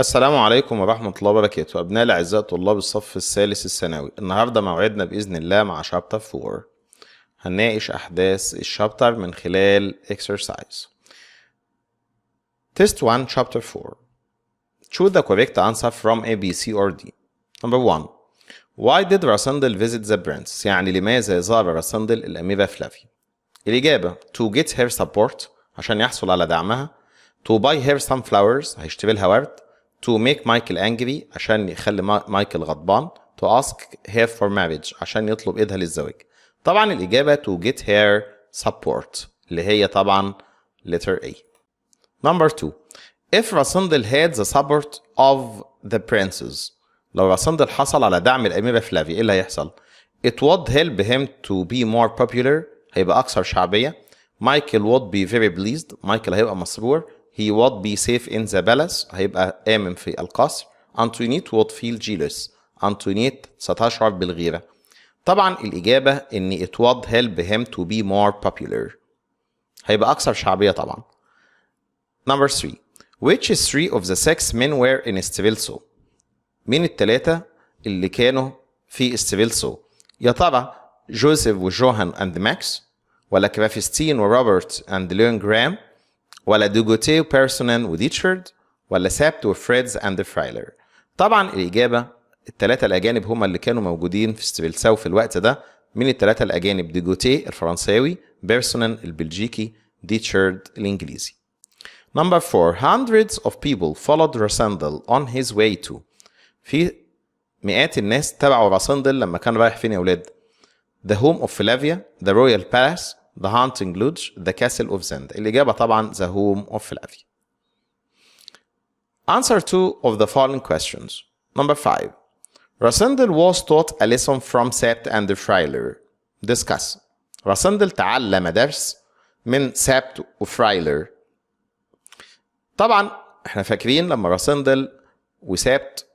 السلام عليكم ورحمة الله وبركاته. أبناء الأعزاء طلاب الصف الثالث الثانوي، النهاردة موعدنا بإذن الله مع شابتر 4. هنناقش أحداث الشابتر من خلال exercise. Test 1 Chapter 4. Choose the correct answer from A, B, C or D. Number 1. Why did راسندل visit the prince؟ يعني لماذا زار راسندل الأميرة فلافيا؟ الإجابة to get her support، عشان يحصل على دعمها. to buy her some flowers، هيشتري لها ورد. to make Michael angry، عشان يخلي مايكل غضبان. to ask her for marriage، عشان يطلب إيدها للزواج. طبعا الإجابة to get her support، اللي هي طبعا letter A. Number 2. If راسندل had the support of the princes، لو راسندل حصل على دعم الأميرة فلافيا إيه اللي هيحصل؟ It would help him to be more popular، هيبقى أكثر شعبية. Michael would be very pleased، مايكل هيبقى مسرور. He would be safe in the palace، هيبقى آمن في القصر. Antoinette would feel jealous، أنطونيت ستشعر بالغيرة. طبعا الإجابة إن it would help him to be more popular، هيبقى أكثر شعبية طبعا. Number 3. Which 3 of the 6 men were in استفيلسو؟ مين التلاتة اللي كانوا في استفيلسو؟ يا ترى جوزيف وجوهان اند ماكس، ولا كرافستين وروبرت اند ليون جرام، ولا دوغوتي وبيرسونان وديتشارد، ولا سابت وفريدز اند فرايلر؟ طبعا الإجابة التلاتة الأجانب هما اللي كانوا موجودين في استفيلسو في الوقت ده. من التلاتة الأجانب؟ دوغوتي الفرنساوي، بيرسونان البلجيكي، ديتشارد الإنجليزي. Number 4. Hundreds of people followed Rosendal on his way to. في مئات الناس تبعوا راسندل لما كان رايح فين يا ولاد؟ The home of Flavia، the royal palace، the hunting lodge، the castle of Zend. الإجابة طبعا the home of Flavia. Answer 2 of the following questions. Number 5. Rosendal was taught a lesson from Sabt and the Freiler. Discuss. راسندل تعلم درس من سابت وفرايلر. طبعا احنا فاكرين لما راسندل وسابت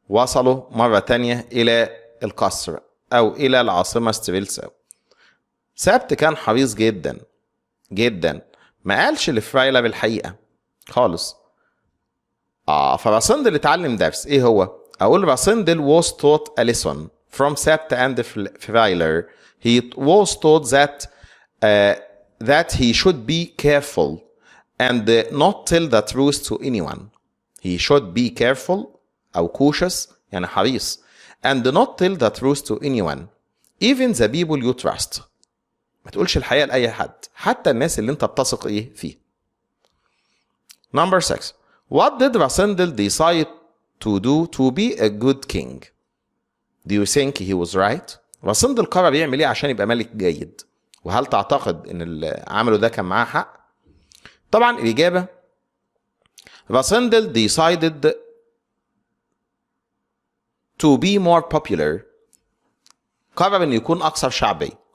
وصلوا مرة تانية إلى القصر أو إلى العاصمة استفيلسو. سابت كان حريص جدا جدا، ما قالش لفرايلر الحقيقة خالص. فراسندل اتعلم درس. إيه هو؟ أقول راسندل was taught a lesson from Sabt and Freiler. He was taught that he should be careful and not tell the truth to anyone. He should be careful أو cautious يعني حريص and not tell the truth to anyone even the people you trust. ما تقولش الحقيقة لأي حد، حتى الناس اللي انت بتثق فيه. Number 6. What did Rasendal decide to do to be a good king? Do you think he was right? راسندل قرر يعمل ايه عشان يبقى ملك جيد؟ وهل تعتقد ان اللي عمله ده كان معاه حق؟ طبعا الإجابة راسندل decided to be more popular، قرر انه يكون اكثر شعبية.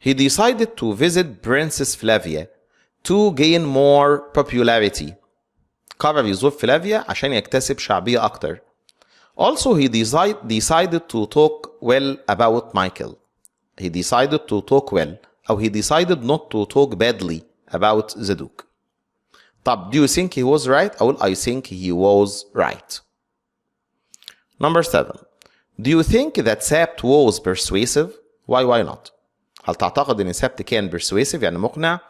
He decided to visit Princess Flavia to gain more popularity، قرر يزور فلافيا عشان يكتسب شعبية اكتر. Also he decided to talk well about Michael. He decided to talk well أو he decided not to talk badly about the Duke. طب do you think he was right؟ أقول I think he was right. Number 7. Do you think that Sabt was persuasive? Why not؟ هل تعتقد ان سابت كان persuasive يعني مقنع؟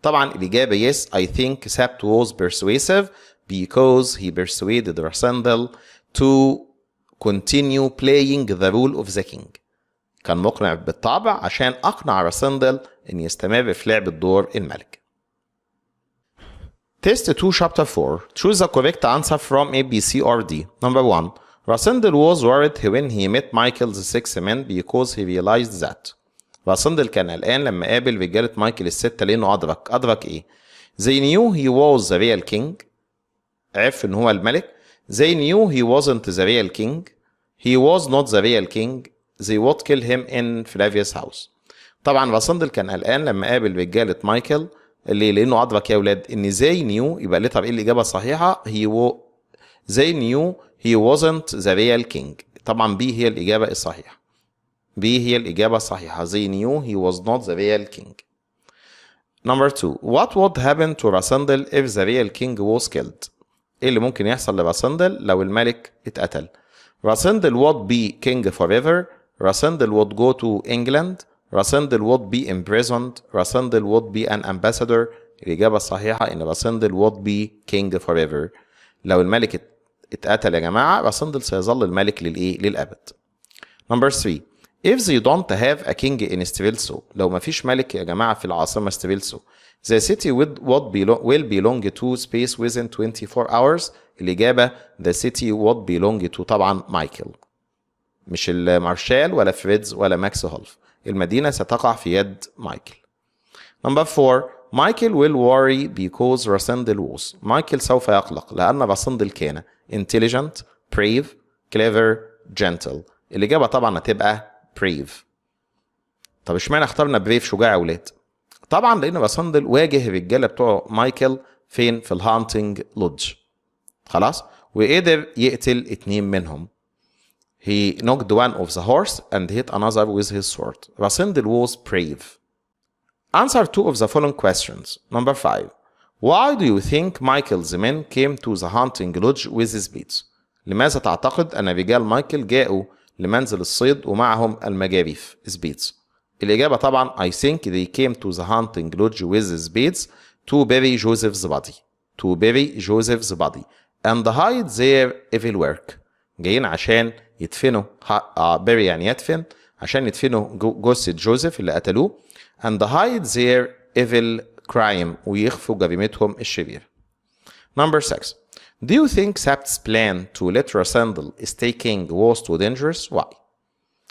طبعا الإجابة yes, I think Sabt was persuasive because he persuaded Rasendal to continue playing the role of the king. كان مقنع بالطبع عشان أقنع راسندل ان يستمر في لعب الدور الملك. Test 2 Chapter 4. Choose the correct answer from A, B, C or D. Number 1. Rasendal was worried when he met Michael's 6 men because he realized that. راسندل كان قلقان لما قابل رجالة مايكل الستة لأنه أدرك إيه؟ They knew he was the real king. عرف إن هو الملك. They knew he wasn't the real king. He was not the real king. They would kill him in Flavia's house. طبعا راسندل كان قلقان لما قابل رجالة مايكل اللي لأنه أدرك يا ولاد إن they knew يبقى لتر إيه الإجابة الصحيحة؟ they knew he wasn't the real king. طبعا B هي الإجابة الصحيحة. B هي الإجابة الصحيحة. They knew he was not the real king. Number 2. What would happen to Rasendal if the real king was killed? ايه اللي ممكن يحصل لراسندل لو الملك اتقتل؟ راسندل would be king forever. راسندل would go to England. راسندل would be imprisoned. راسندل would be an ambassador. الإجابة الصحيحة إن راسندل would be king forever. لو الملك اتقتل يا جماعة راسندل سيظل الملك للأبد. Number 3. If they don't have a king in Stilso. لو ما فيش ملك يا جماعة في العاصمة ستيفلسو. The city will belong to space within 24 hours. الإجابة the city would belong to طبعا مايكل. مش المارشال ولا فريدز ولا ماكس هولف. المدينة ستقع في يد مايكل. Number 4. مايكل will worry because راسندل was. مايكل سوف يقلق لأن راسندل كان intelligent, brave, clever, gentle. الإجابة طبعا هتبقى brave. طب اشمعنى اخترنا brave شجاع يا ولاد؟ طبعا لأن راسندل واجه الرجالة بتوع مايكل فين؟ في الهانتنج لودج. خلاص؟ وقدر يقتل 2 منهم. He knocked one of the horse and hit another with his sword. راسندل was brave. Answer 2 of the following questions. Number 5. Why do you think Michael's men came to the hunting lodge with speeds? لماذا تعتقد أن رجال مايكل جاءوا لمنزل الصيد ومعهم المجاريف speeds؟ الإجابة طبعا I think they came to the hunting lodge with speeds to bury Joseph's body. To bury Joseph's body and hide their evil work. جايين عشان يدفنوا bury يعني يدفن، عشان يدفنوا جثة جوزيف اللي قتلوه and hide their evil crime ويخفوا جريمتهم الشريرة. Number 6. Do you think Sabt's plan to let Rasandal stay king was too dangerous? Why?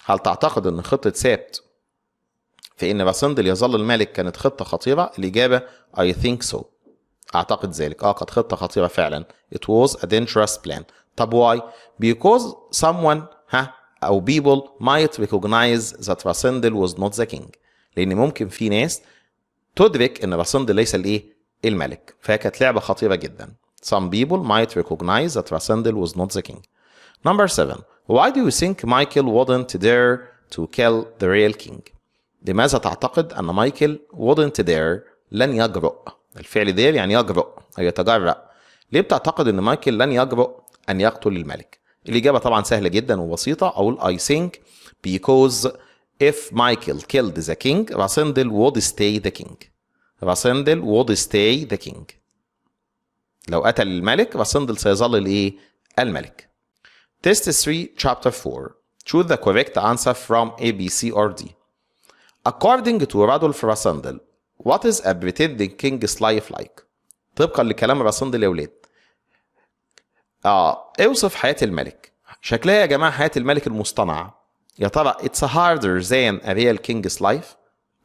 هل تعتقد أن خطة سابت في أن راسندل يظل الملك كانت خطة خطيرة؟ الإجابة I think so. أعتقد ذلك. قد خطة خطيرة فعلا. It was a dangerous plan. طب why? Because someone أو people might recognize that Rasandal was not the king. لأن ممكن في ناس تدرك أن راسندل ليس الملك. فهي كانت لعبة خطيرة جدا. Some people might recognize that Rasandal was not the king. Number 7. Why do you think Michael wouldn't dare to kill the real king? لماذا تعتقد أن مايكل wouldn't dare لن يجرؤ؟ الفعل dare يعني يجرؤ أو يتجرأ. ليه بتعتقد أن مايكل لن يجرؤ أن يقتل الملك؟ الإجابة طبعا سهلة جدا وبسيطة. أقول I think because if Michael killed the king, Rasandal would stay the king. Rasandal would stay the king. لو قتل الملك راسندل سيظل الملك. Test 3 chapter 4. Choose the correct answer from A, B, C or D. According to Radolf Rasandel, what is a pretending king's life like? طبقا لكلام راسندل يا ولاد. اوصف حياة الملك. شكلها يا جماعة حياة الملك المصطنع. يا ترى it's harder than a real king's life.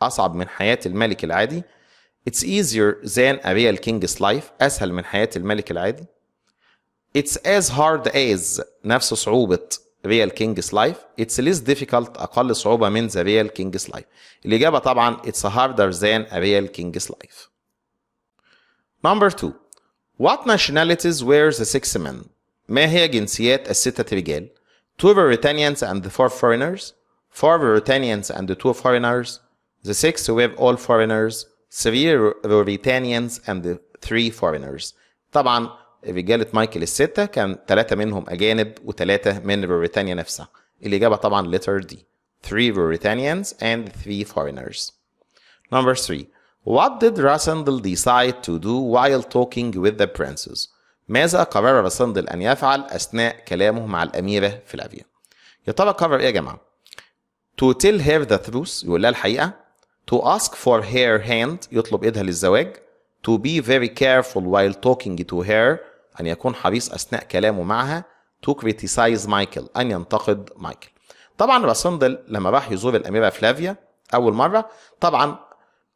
أصعب من حياة الملك العادي. It's easier than a real king's life. أسهل من حياة الملك العادي. It's as hard as نفس صعوبة real king's life. It's less difficult أقل صعوبة من the real king's life. الإجابة طبعا it's harder than a real king's life. Number 2. What nationalities were the 6 men? ما هي جنسيات ال6 رجال؟ 2 Mauritanians and 4 foreigners. 4 Mauritanians and 2 foreigners. The 6 were all foreigners. 3 Mauritanians and 3 foreigners. طبعا رجالة مايكل ال6 كان 3 منهم أجانب و3 من موريتانيا نفسها. الإجابة طبعا letter D. 3 Mauritanians and 3 foreigners. Number 3. What did Rasandal decide to do while talking with the princess? ماذا قرر راسندل أن يفعل أثناء كلامه مع الأميرة فلافيا؟ يا ترى قرر إيه يا جماعة؟ To tell her the truth يقول لها الحقيقة. To ask for her hand يطلب إيدها للزواج. To be very careful while talking to her أن يكون حريص أثناء كلامه معها. To criticize Michael أن ينتقد مايكل. طبعا راسندل لما راح يزور الأميرة فلافيا أول مرة طبعا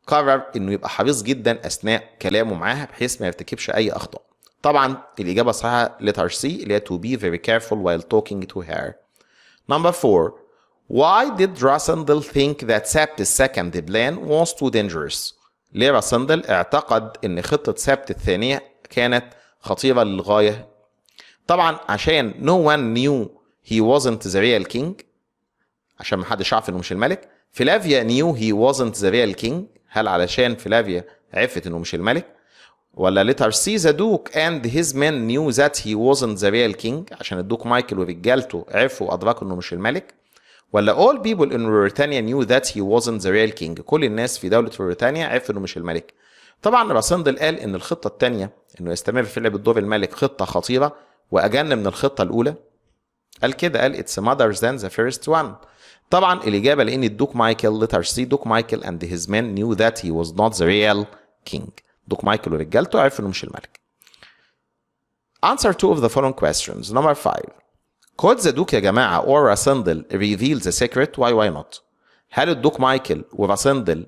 قرر إنه يبقى حريص جدا أثناء كلامه معاها بحيث ما يرتكبش أي أخطاء. طبعا الإجابة الصحيحة letter C اللي هي to be very careful while talking to her. Number 4. Why did Rasandal think that Sabt's second plan was too dangerous? ليه راسندل اعتقد إن خطة سبت الثانية كانت خطيرة للغاية؟ طبعا عشان no one knew he wasn't the real king. عشان محدش عارف إنه مش الملك. فلافيا knew he wasn't the real king. هل علشان فلافيا عرفت إنه مش الملك؟ ولا letter C the Duke and his men knew that he wasn't the real king عشان الدوك مايكل ورجالته عرفوا وأدركوا إنه مش الملك؟ ولا all people in Mauritania knew that he wasn't the real king؟ كل الناس في دولة موريتانيا عرفوا إنه مش الملك. طبعا راسندل قال إن الخطة الثانية إنه يستمر في لعب دور الملك خطة خطيرة وأجن من الخطة الأولى. قال كده، قال it's smarter than the first one. طبعا الإجابة لأن الدوك مايكل letter C دوك مايكل and his men knew that he was not the real king. دوك مايكل ورجالته عرفوا إنه مش الملك. Answer two of the following questions. Number 5. Could the Duke يا جماعة or راسندل reveal the secret? Why not؟ هل الدوك مايكل وراسندل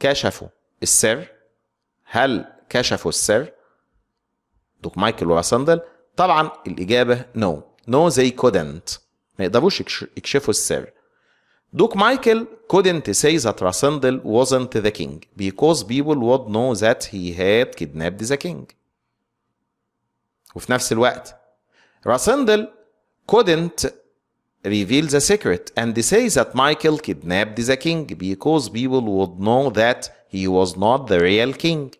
كشفوا السر؟ هل كشفوا السر؟ دوك مايكل وراسندل؟ طبعا الإجابة no they couldn't. ما يقدروش يكشفوا السر. دوك مايكل couldn't say that راسندل wasn't the king because people would know that he had kidnapped the king. وفي نفس الوقت راسندل couldn't reveal the secret and say that Michael kidnapped the king because people would know that he was not the real king.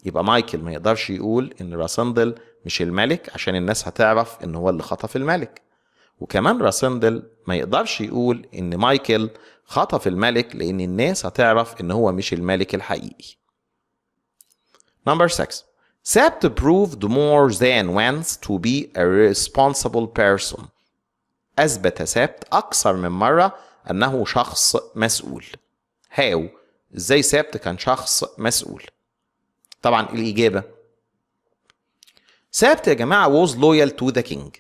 يبقى مايكل ما يقدرش يقول ان راسندل مش الملك عشان الناس هتعرف ان هو اللي خطف الملك. وكمان راسندل ما يقدرش يقول ان مايكل خطف الملك لان الناس هتعرف ان هو مش الملك الحقيقي. Number 6. Sabt proved more than once to be a responsible person. أثبت سابت أكثر من مرة أنه شخص مسؤول. How؟ إزاي سابت كان شخص مسؤول؟ طبعا الإجابة سابت يا جماعة was loyal to the king.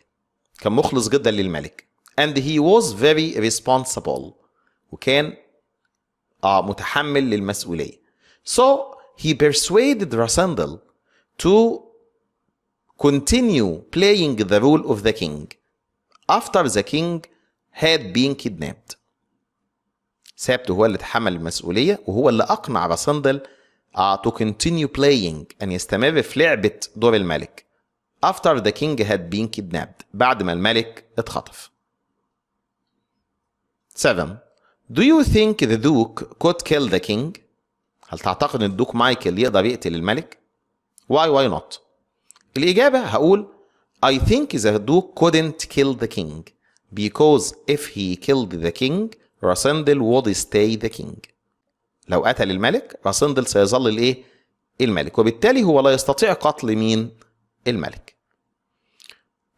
كان مخلص جدا للملك. And he was very responsible. وكان متحمل للمسؤولية. So he persuaded راسندل to continue playing the role of the king after the king had been kidnapped. سابت هو اللي تحمل المسؤولية وهو اللي أقنع راسندل to continue playing أن يستمر في لعبة دور الملك after the king had been kidnapped بعد ما الملك اتخطف. 7. Do you think the Duke could kill the king؟ هل تعتقد أن الدوك مايكل يقدر يقتل الملك؟ Why not؟ الإجابة هقول I think the Duke couldn't kill the king because if he killed the king راسندل would stay the king. لو قتل الملك راسندل سيظل الايه؟ الملك، وبالتالي هو لا يستطيع قتل مين؟ الملك.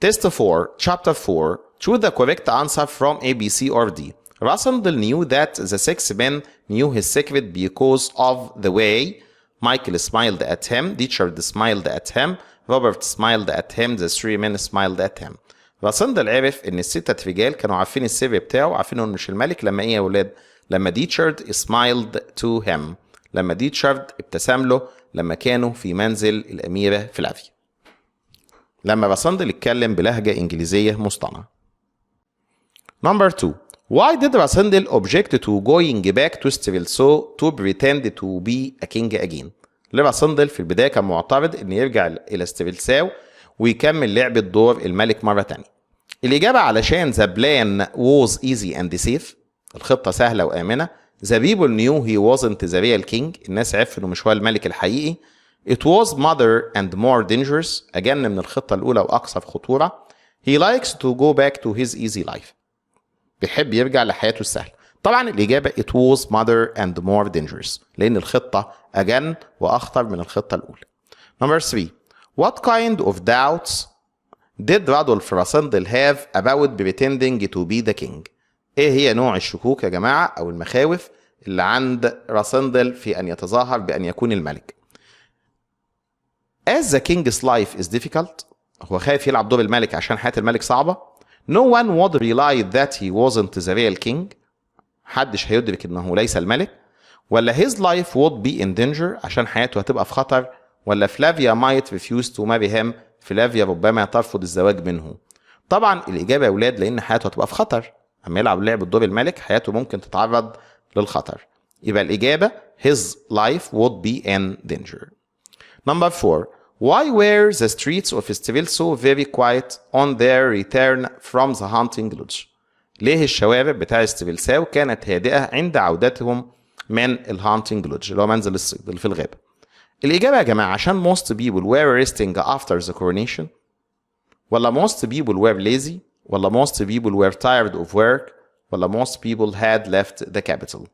Test 4 Chapter 4 Choose the correct answer from A, B, C or D. Rasandel knew that the 6 men knew his secret because of the way Michael smiled at him, Richard smiled at him, Robert smiled at him, the 3 men smiled at him. راسندل عرف ان ال6 رجال كانوا عارفين السر بتاعه، عارفين انه مش الملك. لما ايه يا ولاد؟ لما ديتشارد smiled to him، لما ديتشارد ابتسم له لما كانوا في منزل الأميرة فلافيا، لما راسندل اتكلم بلهجة إنجليزية مصطنعة. Number 2. Why did راسندل object to going back to Stilso to pretend to be a king again؟ ليه راسندل في البداية كان معترض ان يرجع الى ستيفلساو ويكمل لعبة دور الملك مرة تانية؟ الإجابة علشان the plan was easy and safe، الخطة سهلة وآمنة. the people knew he wasn't the real king، الناس عرفوا انه مش هو الملك الحقيقي. it was mother and more dangerous، أجن من الخطة الأولى وأكثر خطورة. he likes to go back to his easy life، بيحب يرجع لحياته السهلة. طبعا الإجابة it was mother and more dangerous، لأن الخطة أجن وأخطر من الخطة الأولى. Number 3. What kind of doubts did Radolf Rasandel have about pretending to be the king؟ ايه هي نوع الشكوك يا جماعة او المخاوف اللي عند راسندل في ان يتظاهر بان يكون الملك؟ As the king's life is difficult، هو خايف يلعب دور الملك عشان حياة الملك صعبة. No one would realize that he wasn't the real king، محدش هيدرك انه ليس الملك. ولا his life would be in danger، عشان حياته هتبقى في خطر. ولا فلافيا might refuse to marry him، فلافيا ربما ترفض الزواج منه. طبعا الإجابة يا ولاد لأن حياته هتبقى في خطر، أما يلعب لعبة دور الملك حياته ممكن تتعرض للخطر. يبقى الإجابة his life would be in danger. Number 4. Why were the streets of Stilso very quiet on their return from the hunting lodge؟ ليه الشوارع بتاع استفلساو كانت هادئة عند عودتهم من الهانتنج لودج اللي هو منزل الصيد اللي في الغابة؟ الإجابة يا جماعة عشان most people were resting after the coronation، ولا most people were lazy، ولا most people were tired of work، ولا most people had left the capital.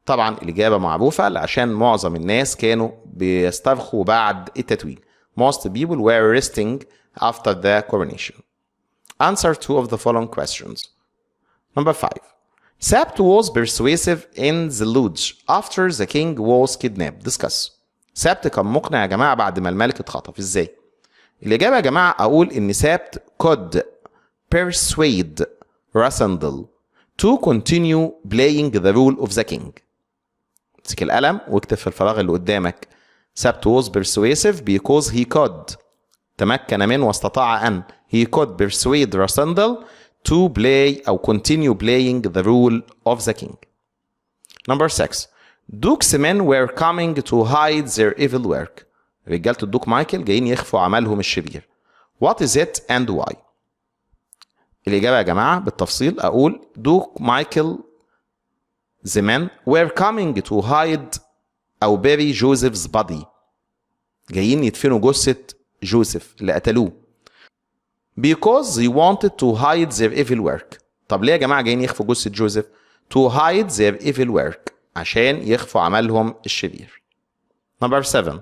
طبعا الإجابة معروفة عشان معظم الناس كانوا بيسترخوا بعد التتويج. Most people were resting after the coronation. Answer 2 of the following questions. Number 5. Sabt was persuasive in the lodge after the king was kidnapped. Discuss. سابت كان مقنع يا جماعة بعد ما الملك اتخطف. ازاي؟ الإجابة يا جماعة أقول إن سابت could persuade Rasandal to continue playing the role of the king. امسك القلم واكتب في الفراغ اللي قدامك. سابت was persuasive because he could. تمكن من واستطاع أن. He could persuade Rasandal to play أو continue playing the role of the king. Number 6. Duke's men were coming to hide their evil work. رجالة الدوك مايكل جايين يخفوا عملهم الشرير. What is it and why؟ الإجابة يا جماعة بالتفصيل أقول دوك مايكل the men were coming to hide أو bury Joseph's body. جايين يدفنوا جثة جوزيف اللي قتلوه. Because they wanted to hide their evil work. طب ليه يا جماعة جايين يخفوا جثة جوزيف؟ To hide their evil work. عشان يخفوا عملهم الشرير. Number 7.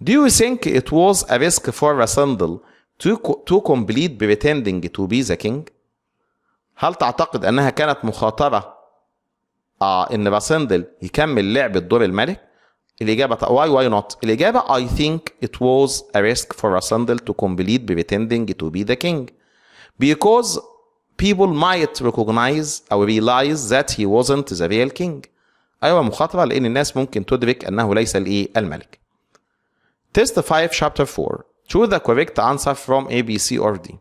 Do you think it was a risk for Rasandal to complete pretending to be the king؟ هل تعتقد أنها كانت مخاطرة إن راسندل يكمل لعبة دور الملك؟ الإجابة why not؟ الإجابة I think it was a risk for Rasandal to complete pretending to be the king because people might recognize أو realize that he wasn't the real king. أيوة مخاطرة لأن الناس ممكن تدرك أنه ليس الملك. Test 5 chapter 4. Choose the correct answer from A, B, C or D.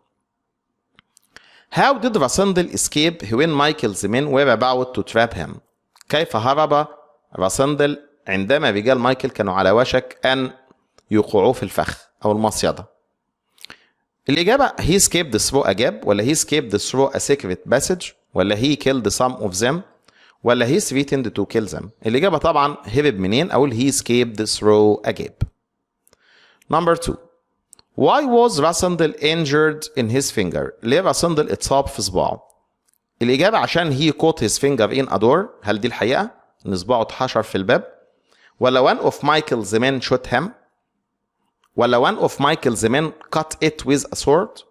How did Rasandal escape when Michael's men were about to trap him? كيف هرب راسندل عندما رجال مايكل كانوا على وشك أن يوقعوه في الفخ أو المصيدة؟ الإجابة he escaped through a gap، ولا he escaped through a secret passage، ولا he killed some of them، ولا he threatened to kill them. الإجابة طبعا هرب منين؟ أقول he escaped through a gap. Number 2. Why was Rasandal injured in his finger؟ ليه راسندل اتصاب في صباعه؟ الإجابة عشان he caught his finger in a door. هل دي الحقيقة؟ إن صباعه اتحشر في الباب؟ ولا one of Michael's men shot him؟ ولا one of Michael's men cut it with a sword؟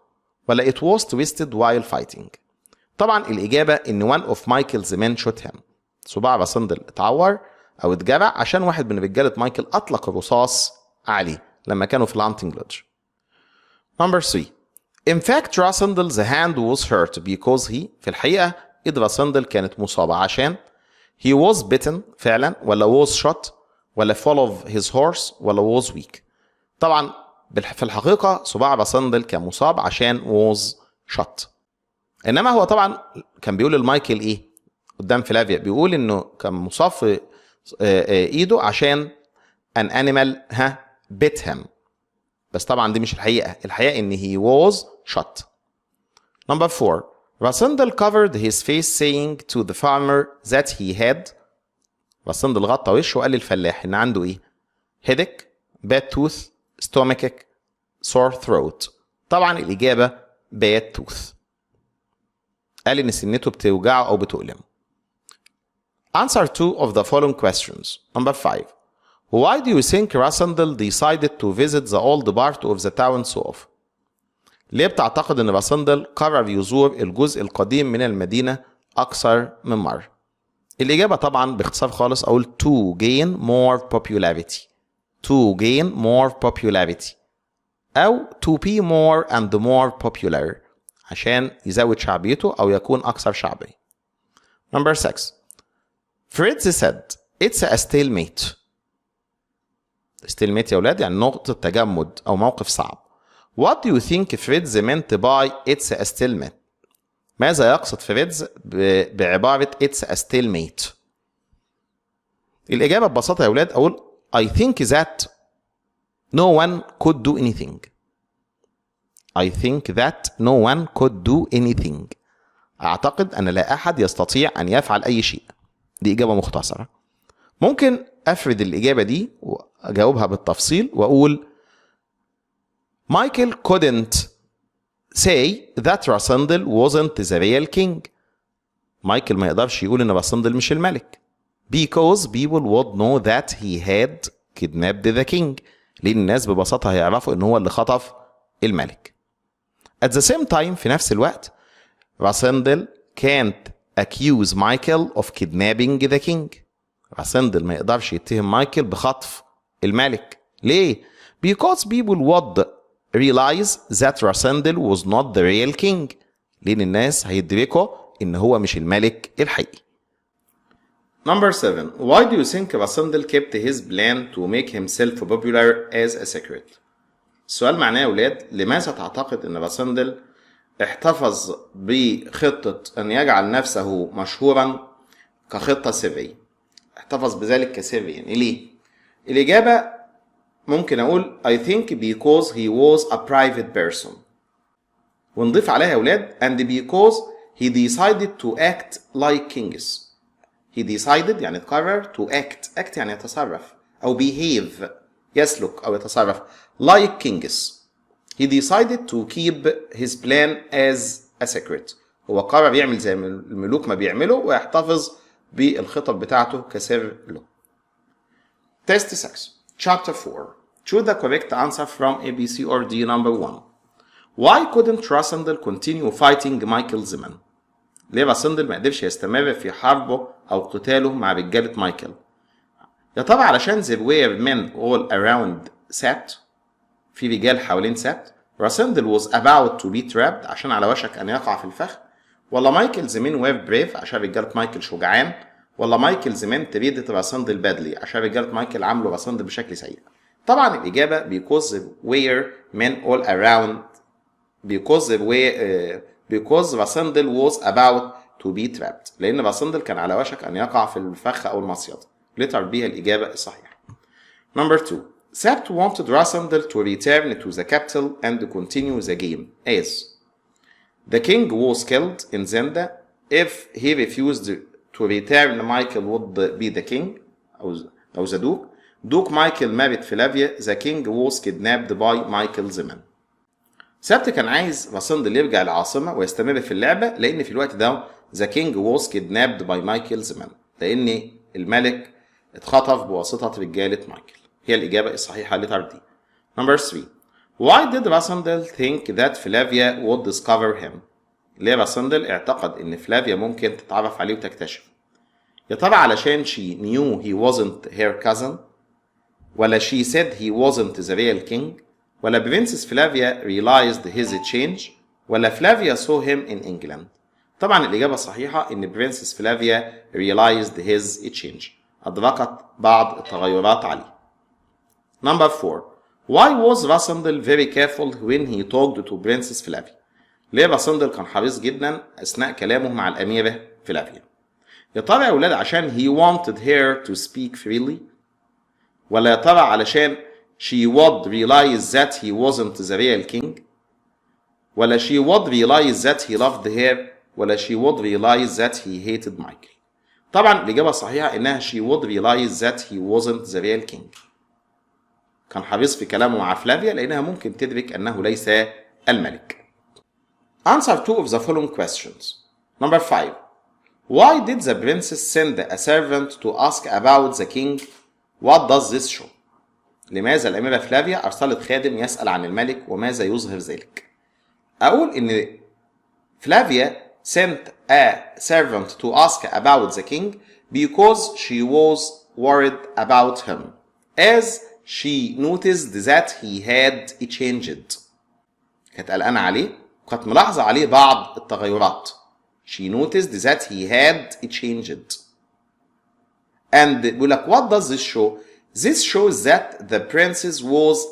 ولا it was twisted while fighting؟ طبعا الإجابة إن one of Michael's men shot him. صباع راسندل اتعور أو اتجرح عشان واحد من رجالة مايكل أطلق الرصاص عليه لما كانوا في الهانتنج لودج. Number 3. In fact Rasandal's hand was hurt because he في الحقيقة إيد راسندل كانت مصابة عشان he was bitten فعلا، ولا was shot، ولا fall of his horse، ولا was weak. طبعا في الحقيقة صباع راسندل كان مصاب عشان was shot. إنما هو طبعا كان بيقول لمايكل إيه قدام فلافيا؟ بيقول إنه كان مصاب في إيده عشان an animal bit him. بس طبعا دي مش الحقيقة. الحقيقة إن he was shot. Number 4. Rasandal covered his face saying to the farmer that he had. راسندل غطى وشه وقال للفلاح إن عنده إيه؟ headache, bad tooth, stomachache, sore throat. طبعا الإجابة bad tooth. قال إن سنته بتوجعه أو بتؤلمه. Answer 2 of the following questions. Number 5. Why do you think Rasandal decided to visit the old part of the town so often؟ ليه بتعتقد ان راسندل قرر يزور الجزء القديم من المدينة أكثر من مرة؟ الإجابة طبعا باختصار خالص أقول to gain more popularity. To gain more popularity أو to be more and more popular عشان يزود شعبيته أو يكون أكثر شعبية. Number 6. Fritz said it's a stalemate. stalemate يا ولاد يعني نقطة تجمد أو موقف صعب. What do you think Fritz meant by it's a stalemate؟ ماذا يقصد فريدز بعبارة it's a stalemate؟ الإجابة ببساطة يا ولاد أقول I think that no one could do anything. I think that no one could do anything. أعتقد أن لا أحد يستطيع أن يفعل أي شيء. دي إجابة مختصرة. ممكن أفرد الإجابة دي أجاوبها بالتفصيل وأقول Michael couldn't say that راسندل wasn't the real king. مايكل ما يقدرش يقول إن راسندل مش الملك. Because people would know that he had kidnapped the king. لأن الناس ببساطة هيعرفوا إن هو اللي خطف الملك. At the same time في نفس الوقت راسندل can't accuse مايكل of kidnapping the king. راسندل ما يقدرش يتهم مايكل بخطف الملك. ليه؟ Because people would realize that راسندل was not the real king. لأن الناس هيدركوا إن هو مش الملك الحقيقي. Number 7. Why do you think راسندل kept his plan to make himself popular as a secret? السؤال معناه يا ولاد لماذا تعتقد إن راسندل احتفظ بخطة أن يجعل نفسه مشهورا كخطة سرية؟ احتفظ بذلك كسر يعني ليه؟ الإجابة ممكن أقول I think because he was a private person. ونضيف عليها يا ولاد and because he decided to act like kings. He decided يعني قرر to act يعني يتصرف أو behave يسلك أو يتصرف like kings. He decided to keep his plan as a secret. هو قرر يعمل زي الملوك ما بيعملوا ويحتفظ بالخطط بتاعته كسر له. Test 6. Chapter 4. Choose the correct answer from A, B, C or D. Number 1. Why couldn't راسندل continue fighting Michael Zeman? ليه راسندل ما قدرش يستمر في حربه أو قتاله مع رجالة مايكل؟ يا ترى علشان there were men all around Sabt. في رجال حوالين سبت. راسندل was about to be trapped عشان على وشك أن يقع في الفخ. ولا مايكل زمان were brave عشان رجالة مايكل شجعان. ولا مايكل زمان تريدت راسندل badly عشان رجالة مايكل عملوا راسندل بشكل سيء. طبعا الإجابة because there were men all around because راسندل was about to be trapped. لأن راسندل كان على وشك أن يقع في الفخ أو المصيدة. letter B الإجابة الصحيحة. Number 2. Sabt wanted راسندل to return to the capital and continue the game as the king was killed in Zenda. If he refused to return, Michael would be the king أو the duke. Duke Michael married Flavia. The king was kidnapped by Michael Zeman. سبت كان عايز راسندل يرجع العاصمة ويستمر في اللعبة لأن في الوقت ده the king was kidnapped by Michael Zeman لأن الملك اتخطف بواسطة رجالة مايكل. هي الإجابة الصحيحة letter D. Number 3. Why did راسندل think that Flavia would discover him? ليه راسندل اعتقد إن فلافيا ممكن تتعرف عليه وتكتشف؟ يا ترى علشان she knew he wasn't her cousin؟ ولا she said he wasn't the real king؟ ولا Princess Flavia realized his change؟ ولا Flavia saw him in England؟ طبعا الإجابة الصحيحة إن Princess Flavia realized his change. أدركت بعض التغيرات عليه. Number 4. Why was راسندل very careful when he talked to Princess Flavia? ليه راسندل كان حريص جدا أثناء كلامه مع الأميرة فلافيا؟ يا ترى يا أولاد عشان he wanted her to speak freely؟ ولا يا ترى علشان she would realize that he wasn't the real king؟ ولا she would realize that he loved her؟ ولا she would realize that he hated Michael؟ طبعا الإجابة الصحيحة إنها she would realize that he wasn't the real king. كان حريص في كلامه مع فلافيا لأنها ممكن تدرك أنه ليس الملك. Answer 2 of the following questions. Number 5. Why did the princess send a servant to ask about the king? What does this show? لماذا الأميرة فلافيا أرسلت خادم يسأل عن الملك وماذا يظهر ذلك؟ أقول إن فلافيا sent a servant to ask about the king because she was worried about him as she noticed that he had changed. كانت قلقانة عليه وكانت ملاحظة عليه بعض التغيرات. She noticed that he had changed. And بيقول لك what does this show? This shows that the princess was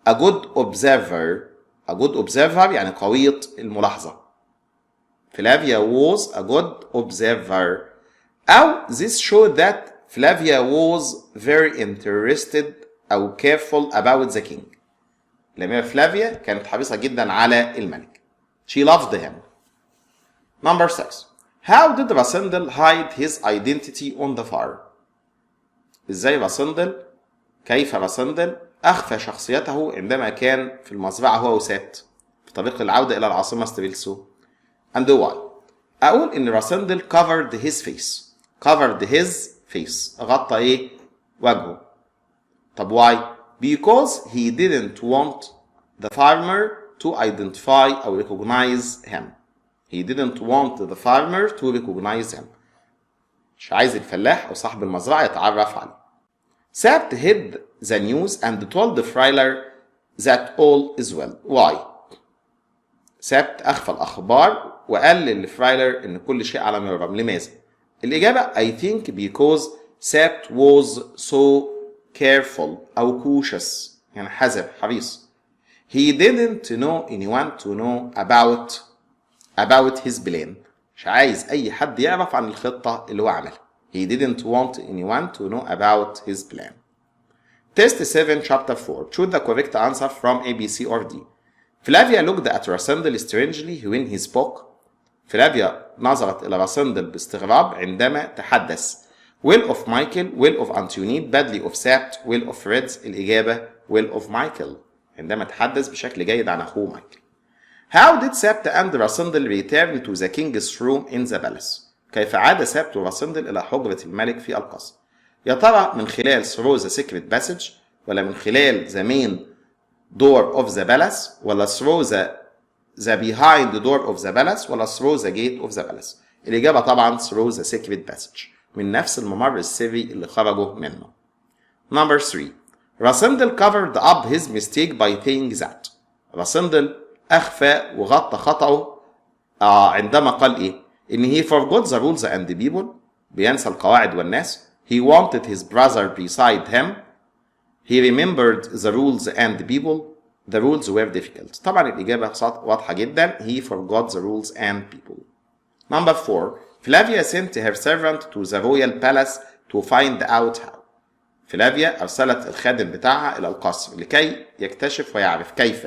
a good observer. A good observer يعني قوية الملاحظة. Flavia was a good observer. أو this showed that Flavia was very interested أو careful about the king. الأميرة فلافيا كانت حريصة جدا على الملك. She loved him. Number 6. How did راسندل hide his identity on the farm? ازاي راسندل كيف راسندل أخفى شخصيته عندما كان في المزرعة هو وسات في طريق العودة إلى العاصمة ستريلسو. and why. أقول إن راسندل covered his face غطى إيه؟ وجهه. طب why؟ because he didn't want the farmer to identify or recognize him. He didn't want the farmer to recognize him. مش عايز الفلاح أو صاحب المزرعة يتعرف عليه. سابت hid the news and told the Freiler that all is well. Why? سابت أخفى الأخبار وقال للفرايلر إن كل شيء على ما يرام. لماذا؟ الإجابة I think because سابت was so careful أو cautious يعني حذر حريص. He didn't know anyone to know about his plan. مش عايز أي حد يعرف عن الخطة اللي هو عملها. He didn't want anyone to know about his plan. Test 7 chapter 4. Choose the correct answer from A, B, C or D. Flavia looked at Rasandel strangely when he spoke. فلافيا نظرت إلى راسندل باستغراب عندما تحدث. Will of Michael, will of Antoinette, badly of Sapt, will of Fred. الإجابة will of Michael عندما تحدث بشكل جيد عن أخوه مايكل. How did Sapt and Rasandel return to the king's room in the palace? كيف عاد سابت وراسندل إلى حجرة الملك في القصر؟ يا ترى من خلال through the secret passage ولا من خلال the main door of the palace ولا through the behind the door of the palace ولا through the gate of the palace. الإجابة طبعا through the secret passage من نفس الممر السري اللي خرجوا منه. Number 3. راسندل covered up his mistake by saying that. راسندل أخفى وغطى خطأه عندما قال إيه؟ إن he forgot the rules and the people بينسى القواعد والناس. He wanted his brother beside him. He remembered the rules and the people. The rules were difficult. طبعا الإجابة واضحة جدا. He forgot the rules and people. Number 4. Flavia sent her servant to the royal palace to find out how. فلافيا أرسلت الخادم بتاعها إلى القصر لكي يكتشف ويعرف كيف.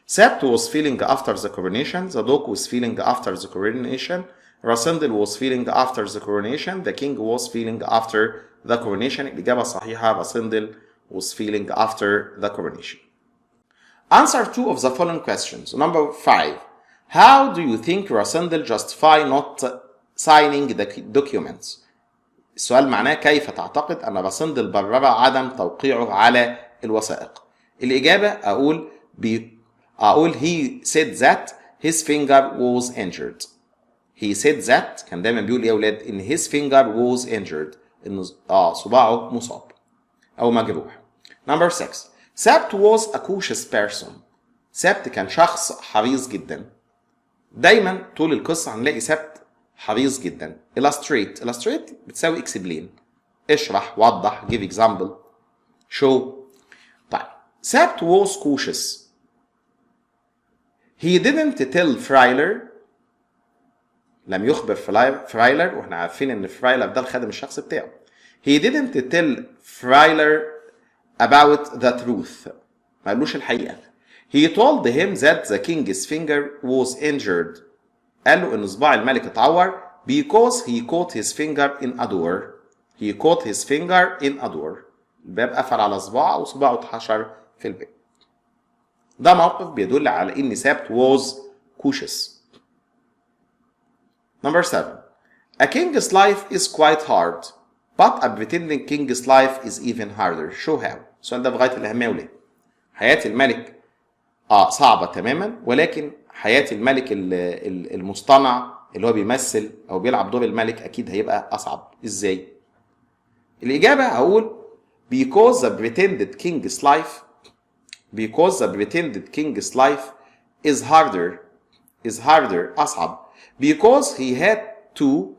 Sapt was feeling after the coronation. The dog was feeling after the coronation. Rasandel was feeling after the coronation. The king was feeling after the coronation. الإجابة الصحيحة Rasandel was feeling after the coronation. Answer 2 of the following questions. Number 5. How do you think Rasandel justify not signing the documents? السؤال معناه كيف تعتقد أن راسندل برر عدم توقيعه على الوثائق؟ الإجابة أقول he said that his finger was injured. He said that كان دايما بيقول إيه يا أولاد؟ إن his finger was injured إن صباعه مصاب أو مجروح. Number 6. Sapt was a cautious person. سابت كان شخص حريص جدا. دايما طول القصة هنلاقي سابت حريص جدا. illustrate بتساوي explain. اشرح وضح give example show. طيب Sapt was cautious. He didn't tell Freiler. لم يخبر فرايلر واحنا عارفين ان فرايلر ده الخادم الشخصي بتاعه. He didn't tell Freiler about the truth. ما قالوش الحقيقة. He told him that the king's finger was injured. قال له ان صباع الملك اتعور because he caught his finger in a door. He caught his finger in a door. الباب قفل على صباعه وصباعه اتحشر في الباب. ده موقف بيدل على ان سابت was cautious. Number 7. A king's life is quite hard, but a pretending king's life is even harder. Show how. السؤال ده بغاية الأهمية وليه؟ حياة الملك صعبة تماما، ولكن حياة الملك المصطنع اللي هو بيمثل أو بيلعب دور الملك أكيد هيبقى أصعب. إزاي؟ الإجابة هقول because the pretended king's life is harder أصعب because he had to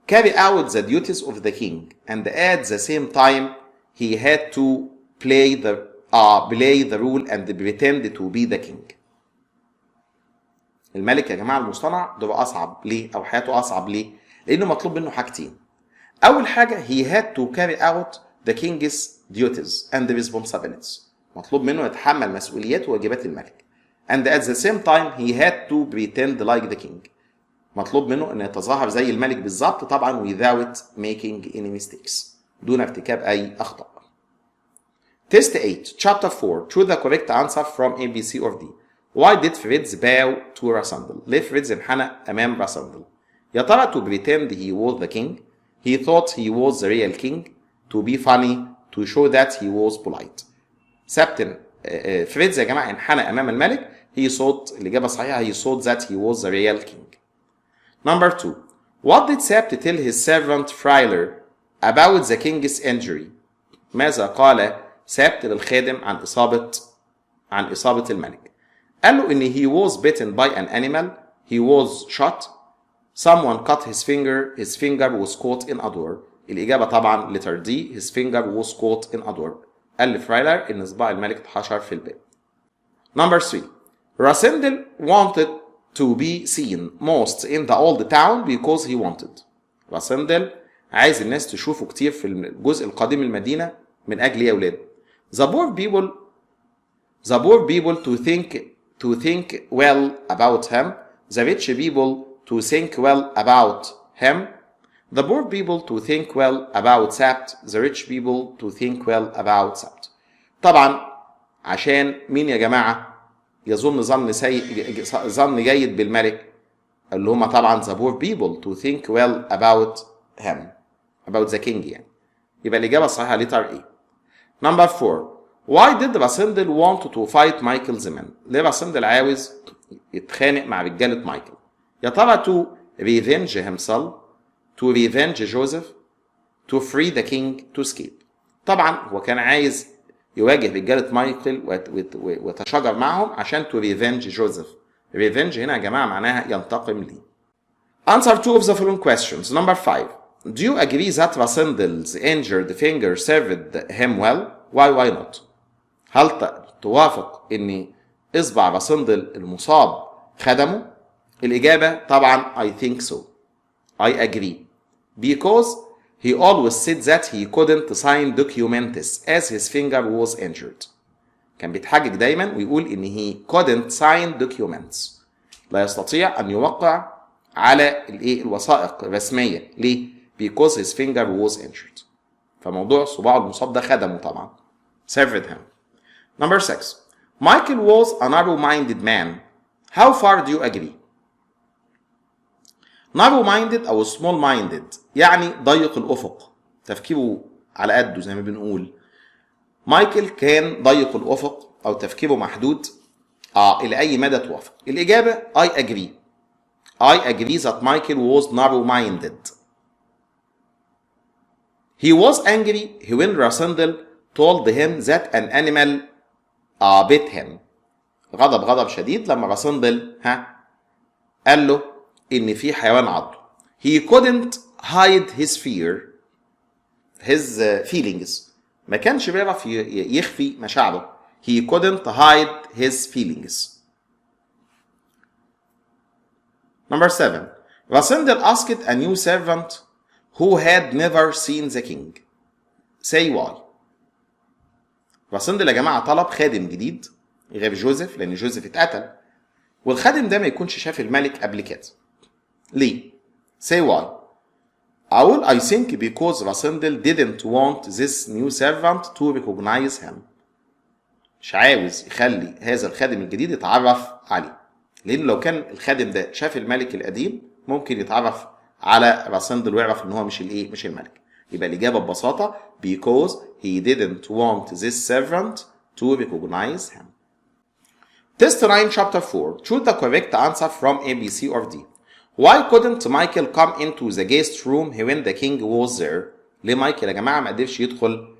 carry out the duties of the king and at the same time he had to play the role and pretend to be the king. الملك يا جماعة المصطنع ده أصعب ليه أو حياته أصعب ليه؟ لأنه مطلوب منه حاجتين. أول حاجة he had to carry out the king's duties and the responsibilities. مطلوب منه يتحمل مسؤوليات وواجبات الملك. And at the same time he had to pretend like the king. مطلوب منه أن يتظاهر زي الملك بالظبط طبعا without making any mistakes. دون ارتكاب أي أخطاء. Test 8 chapter 4 choose the correct answer from A, B, C or D. Why did Fritz bow to راسندل؟ ليه فريتز انحنى أمام راسندل؟ يا ترى to pretend he was the king, he thought he was the real king, to be funny, to show that he was polite. سبتن فريتز يا جماعة انحنى أمام الملك. he thought الإجابة صحيحة he thought that he was the real king. Number 2 what did Sabt tell his servant Friler about the king's injury؟ ماذا قال سابت للخادم عن إصابة الملك؟ قال له إن he was bitten by an animal, he was shot, someone cut his finger was caught in a door. الإجابة طبعا letter D, his finger was caught in a door. قال لفرايلر إن صباع الملك اتحشر في الباب. Number 3 راسندل wanted to be seen most in the old town because he wanted. راسندل عايز الناس تشوفه كتير في الجزء القديم المدينة من أجل يا أولاد. The poor people to think well about him. The rich people to think well about him. The poor people to think well about Sabt. The rich people to think well about Sabt. طبعا عشان مين يا جماعة يظن ظن جيد بالملك اللي هما طبعا the poor people to think well about him, about the king يعني. يبقى الإجابة الصحيحة letter A. Number 4 why did راسندل want to fight Michael's men؟ ليه راسندل عاوز يتخانق مع رجالة مايكل؟ يا ترى to revenge himself, to revenge Joseph, to free the king, to escape. طبعا هو كان عايز يواجه رجالة مايكل ويتشاجر معهم عشان to revenge Joseph. revenge هنا يا جماعة معناها ينتقم ليه. Answer 2 of the following questions. Number 5 do you agree that Rasendel's injured finger served him well? Why not؟ هل توافق ان اصبع راسندل المصاب خدمه؟ الإجابة طبعا I think so. I agree. Because he always said that he couldn't sign documents as his finger was injured. كان بيتحجج دايما ويقول ان he couldn't sign documents. لا يستطيع ان يوقع على الوثائق الرسمية. ليه؟ Because his finger was injured. فموضوع صباعه المصاب ده خدمه طبعا. Served him. Number 6 Michael was a narrow-minded man. How far do you agree? narrow-minded أو small-minded يعني ضيق الأفق، تفكيره على قده زي ما بنقول. مايكل كان ضيق الأفق أو تفكيره محدود إلى أي مدى توافق؟ الإجابة I agree. I agree that Michael was narrow-minded. He was angry when Rasendel told him that an animal bit him. غضب شديد لما راسندل قال له ان في حيوان عضه. He couldn't hide his feelings. ما كانش بيعرف يخفي مشاعره. He couldn't hide his feelings. Number 7 Rasendel asked a new servant who had never seen the king. Say why. راسندل يا جماعة طلب خادم جديد غير جوزيف لأن جوزيف اتقتل، والخادم ده ما يكونش شاف الملك قبل كده. ليه؟ Say why. أقول I think because راسندل didn't want this new servant to recognize him. مش عاوز يخلي هذا الخادم الجديد يتعرف عليه، لأن لو كان الخادم ده شاف الملك القديم ممكن يتعرف على راسندل ويعرف إن هو مش الملك. يبقى الإجابة ببساطة because he didn't want this servant to recognize him. Test 9 chapter 4 choose the correct answer from A, B, C or D. Why couldn't Michael come into the guest room when the king was there? ليه مايكل يا جماعة ما قدرش يدخل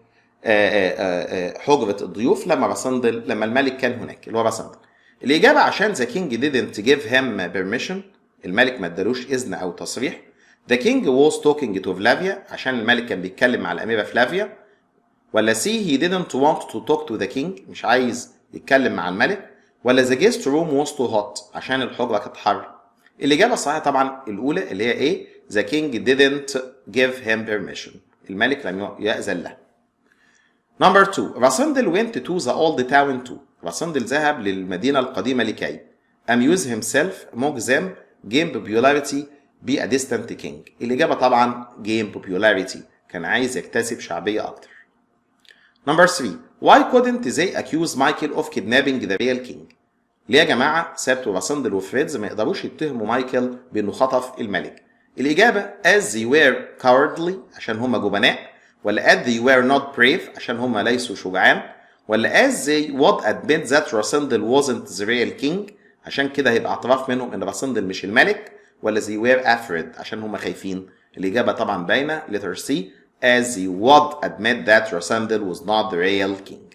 حجرة الضيوف لما الملك كان هناك اللي هو راسندل؟ الإجابة عشان the king didn't give him permission. الملك ما ادالوش إذن أو تصريح. The king was talking to Flavia عشان الملك كان بيتكلم مع الأميرة فلافيا. ولا C he didn't want to talk to the king مش عايز يتكلم مع الملك. ولا the guest room was too hot عشان الحجرة كانت حر. الإجابة الصحيحة طبعا الأولى اللي هي A the king didn't give him permission. الملك لم يأذن له. Number 2 راسندل went to the old town too. راسندل ذهب للمدينة القديمة لكي amuse himself mock them gain popularity be a distant king. الإجابة طبعا gain popularity كان عايز يكتسب شعبية أكتر. Number 3. Why couldn't they accuse Michael of kidnapping the real king? ليه يا جماعة سبت وراسندل وفريدز ما يقدروش يتهموا مايكل بأنه خطف الملك؟ الإجابة as they were cowardly عشان هم جبناء، ولا as they were not brave عشان هم ليسوا شجعان، ولا as they would admit that راسندل wasn't the real king عشان كده هيبقى اعتراف منهم إن راسندل مش الملك، ولا they were afraid عشان هم خايفين؟ الإجابة طبعا باينة letter C as they would admit that Rasandel was not the real king.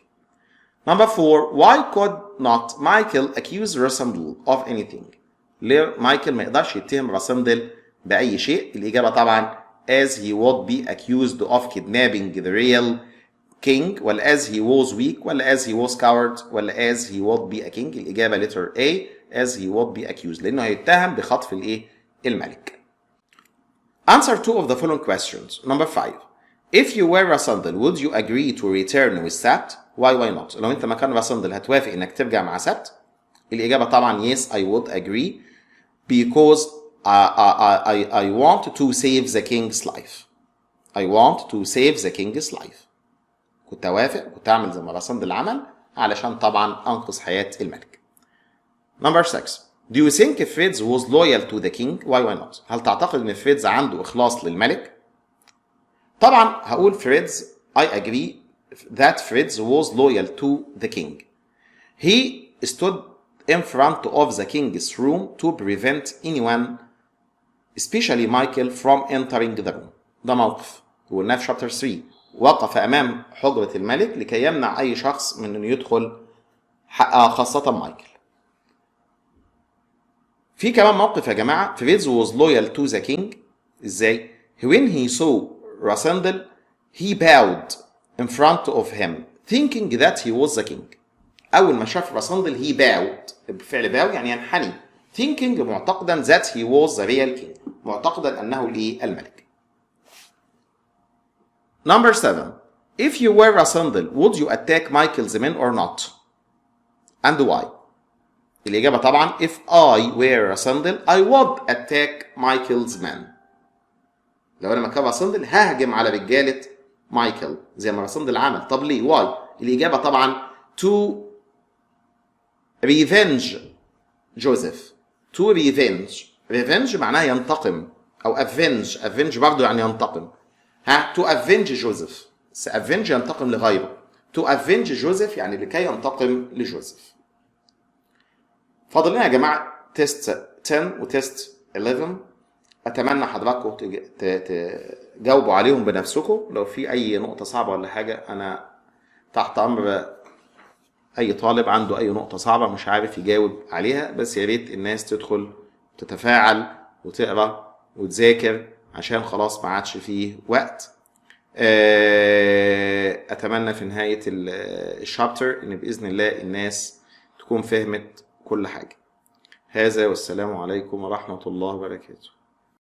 Number 4. Why could not Michael accuse Rasandel of anything? ليه مايكل ما يقدرش يتهم راسندل بأي شيء؟ الإجابة طبعا as he would be accused of kidnapping the real king، ولا as he was weak، ولا as he was coward، ولا as he would be a king. الإجابة letter A as he would be accused لأنه هيتهم بخطف الملك. Answer 2 of the following questions. Number 5. If you were Rasandel, would you agree to return with Sabt? Why not? لو انت مكان راسندل هتوافق انك ترجع مع سبت؟ الإجابة طبعا yes I would agree because I want to save the king's life. I want to save the king's life. كنت أوافق كنت أعمل زي ما راسندل عمل علشان طبعا أنقذ حياة الملك. Number 6. Do you think Fritz was loyal to the king? Why not? هل تعتقد ان فريدز عنده إخلاص للملك؟ طبعا هقول فريدز I agree that Fritz was loyal to the king. He stood in front of the king's room to prevent anyone, especially Michael, from entering the room. ده موقف قلناه في chapter 3. وقف أمام حجرة الملك لكي يمنع أي شخص من أن يدخل خاصة مايكل. في كمان موقف يا جماعة Fritz was loyal to the king. إزاي؟ When he saw Rasandel, he bowed in front of him thinking that he was the king. أول ما شاف راسندل he bowed بفعل باو يعني ينحني thinking معتقدا that he was the real king معتقدا أنه الملك. Number 7. If you were Rasandel, would you attack Michael's men or not? And why? الإجابة طبعا if I were Rasandel I would attack Michael's men. لو أنا مكان راسندل ههجم على رجالة مايكل زي ما راسندل عمل. طب ليه؟ واي؟ الإجابة طبعا to revenge Joseph. to revenge معناها ينتقم أو avenge برضه يعني ينتقم. to avenge Joseph. avenge ينتقم لغيره. to avenge Joseph يعني لكي ينتقم لجوزيف. فاضل لنا يا جماعة تيست 10 وتيست 11. أتمنى حضراتكم تجاوبوا عليهم بنفسكم. لو في أي نقطة صعبة ولا حاجة أنا تحت أمر أي طالب عنده أي نقطة صعبة مش عارف يجاوب عليها، بس يا ريت الناس تدخل تتفاعل وتقرأ وتذاكر عشان خلاص ما عادش فيه وقت. أتمنى في نهاية الشابتر إن بإذن الله الناس تكون فهمت كل حاجة. هذا والسلام عليكم ورحمة الله وبركاته.